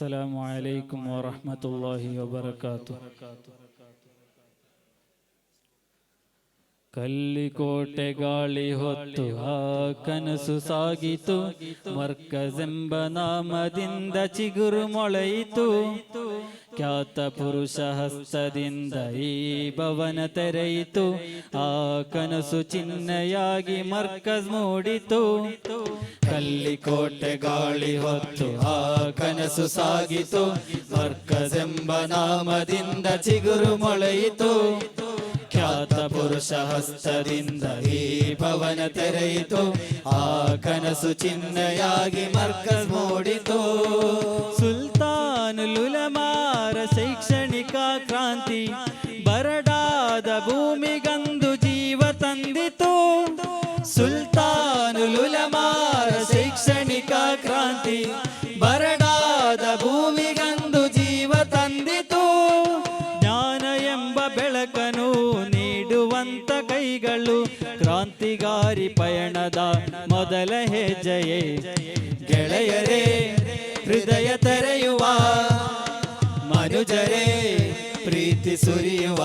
السلام عليكم ورحمة الله وبركاته. ಕಲ್ಲಿಕೋಟೆ ಗಾಳಿ ಹೊತ್ತು ಆ ಕನಸು ಸಾಗಿತು, ಮರ್ಕಜೆಂಬ ನಾಮದಿಂದ ಚಿಗುರು ಮೊಳೆಯಿತು. ಖ್ಯಾತ ಪುರುಷ ಹಸ್ತದಿಂದ ಈ ಭವನ ತೆರೆಯಿತು, ಆ ಕನಸು ಚಿಹ್ನೆಯಾಗಿ ಮರ್ಕಜ್ ಮೂಡಿತು. ಕಲ್ಲಿಕೋಟೆ ಗಾಳಿ ಹೊತ್ತು ಆ ಕನಸು ಸಾಗಿತು, ಮರ್ಕಜೆಂಬ ನಾಮದಿಂದ ಚಿಗುರು ಮೊಳೆಯಿತು. ಖ್ಯಾತ ಪುರುಷ ಹಸ್ತದಿಂದ ಈ ಭವನ ತೆರೆಯಿತು, ಆ ಕನಸು ಚಿಹ್ನೆಯಾಗಿ ಮರ್ಕಜ್ ಮೂಡಿತು. ಸುಲ್ತಾನುಲ್ ಉಲಮಾರ ಶೈಕ್ಷಣಿಕ ಕ್ರಾಂತಿ ಬರಡಾದ ಭೂಮಿಗಂದು ಜೀವ ತಂದಿತು. ಸುಲ್ತಾನುಲ್ ಉಲಮಾರ ಶೈಕ್ಷಣಿಕ ಕ್ರಾಂತಿ ಬರಡಾದ ಭೂಮಿಗಂದು ಜೀವ ತಂದಿತು. ಜ್ಞಾನ ಎಂಬ ಬೆಳಕನು ನೀಡುವಂತ ಕೈಗಳು, ಕ್ರಾಂತಿಗಾರಿ ಪಯಣದ ಮೊದಲ ಹೆಜ್ಜೆಯೇ. ಗೆಳೆಯರೇ ಹೃದಯ ತೆರೆಯುವ, ಮನುಜರೇ ಪ್ರೀತಿ ಸುರಿಯುವ.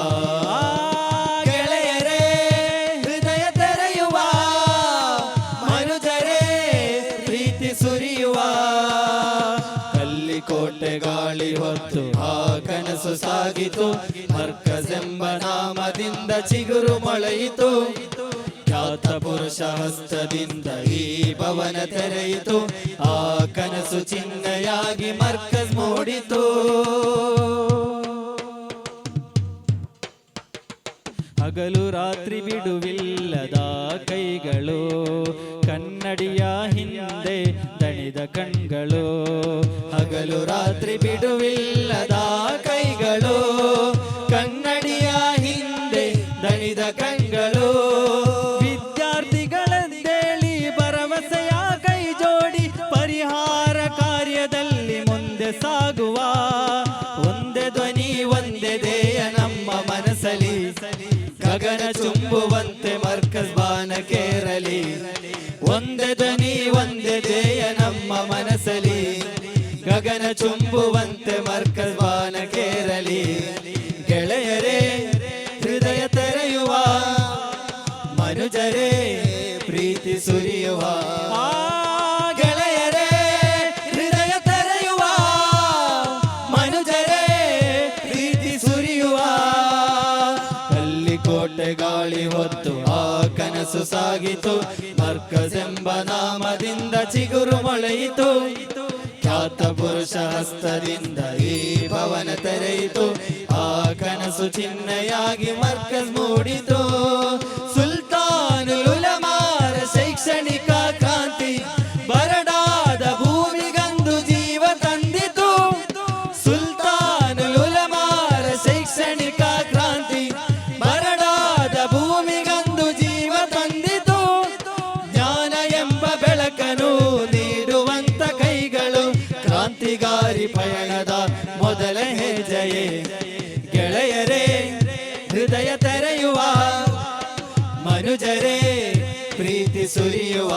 ಗೆಳೆಯರೇ ಹೃದಯ ತೆರೆಯುವ, ಮನುಜರೇ ಪ್ರೀತಿ ಸುರಿಯುವ. ಕಲ್ಲಿಕೋಟೆ ಗಾಳಿ ಹೊತ್ತು ಆ ಕನಸು ಸಾಗಿತು, ಮರ್ಕಜ್ ಎಂಬ ನಾಮದಿಂದ ಚಿಗುರು ಮೊಳೆಯಿತು. ಖ್ಯಾತ ಪುರುಷ ಹಸ್ತದಿಂದ ಈ ಭವನ ತೆರೆಯಿತು, ಆ ಕನಸು ಚಿಹ್ನೆಯಾಗಿ ಮರ್ಕಜ್ ಮೂಡಿತು. ಹಗಲು ರಾತ್ರಿ ಬಿಡುವಿಲ್ಲದ ಕೈಗಳು, ಕನ್ನಡಿಯ ಹಿಂದೆ ದಣಿದ ಕಣ್ಗಳು. ಹಗಲು ರಾತ್ರಿ ಬಿಡುವಿಲ್ಲದ ಕೈಗಳು, ಕನ್ನಡಿಯ ಹಿಂದೆ ದಣಿದ ಕಣ್ಗಳು. ವಿದ್ಯಾರ್ಥಿಗಳಂದೇಳಿ ಭರವಸೆಯ ಕೈ ಜೋಡಿ, ಪರಿಹಾರ ಕಾರ್ಯದಲ್ಲಿ ಮುಂದೆ ಸಾಗುವ. ಒಂದೇ ಧ್ವನಿ ಒಂದೇ ಧ್ಯೇಯ ನಮ್ಮ ಮನಸ್ಸಲ್ಲಿ, ಗಗನ ಚುಂಬುವಂತೆ ಮರ್ಕಜ್ ಬಾನ ಕೇರಲಿ. ಒಂದೇ ಧ್ವನಿ ಒಂದೇ ಧ್ಯೇಯ ನಮ್ಮ ಮನಸ್ಸಲ್ಲಿ, ಗಗನ ಚುಂಬುವಂತೆ ಮರ್ಕಜ್ ಬಾನ ಕೇರಲಿ. ಗೆಳೆಯರೇ ಹೃದಯ ತೆರೆಯುವ, ಮನುಜರೇ ಪ್ರೀತಿ ಸುರಿಯುವ. ಗೆಳೆಯರೇ ಹೃದಯ ತೆರೆಯುವ, ಮನುಜರೇ ಪ್ರೀತಿ ಸುರಿಯುವ. ಕಲ್ಲಿಕೋಟೆ ಗಾಳಿ ಹೊತ್ತು ಆ ಕನಸು ಸಾಗಿತು, ಮರ್ಕಜ್ ಎಂಬ ನಾಮದಿಂದ ಚಿಗುರು ಮೊಳೆಯಿತು. ಖ್ಯಾತ ಪುರುಷ ಹಸ್ತದಿಂದ ಈ ಭವನ ತೆರೆಯಿತು, ಆ ಕನಸು ಚಿಹ್ನೆಯಾಗಿ ಮರ್ಕಜ್ ಮೂಡಿತು. ಸುಲ್ತಾನುಲ್ ಉಲಮಾರ ಶೈಕ್ಷಣಿಕ ಕ್ರಾಂತಿ ಬರಡಾದ ಭೂಮಿಗಂದು ಜೀವ ತಂದಿತು. ಸುಲ್ತಾನುಲ್ ಉಲಮಾರ ಶೈಕ್ಷಣಿಕ ಕ್ರಾಂತಿ ಬರಡಾದ ಭೂಮಿಗಂದು ಜೀವ ತಂದಿತು. ಜ್ಞಾನ ಎಂಬ ಬೆಳಕನು ನೀಡುವಂತ ಕೈಗಳು, ಕ್ರಾಂತಿಗಾರಿ ಪಯಣದ ಮೊದಲ ಹೆಜ್ಜೆಯೇ. ಗೆಳೆಯರೇ ಹೃದಯ ತೆರೆಯುವ, ಮನುಜರೇ ಪ್ರೀತಿ ಸುರಿಯುವ.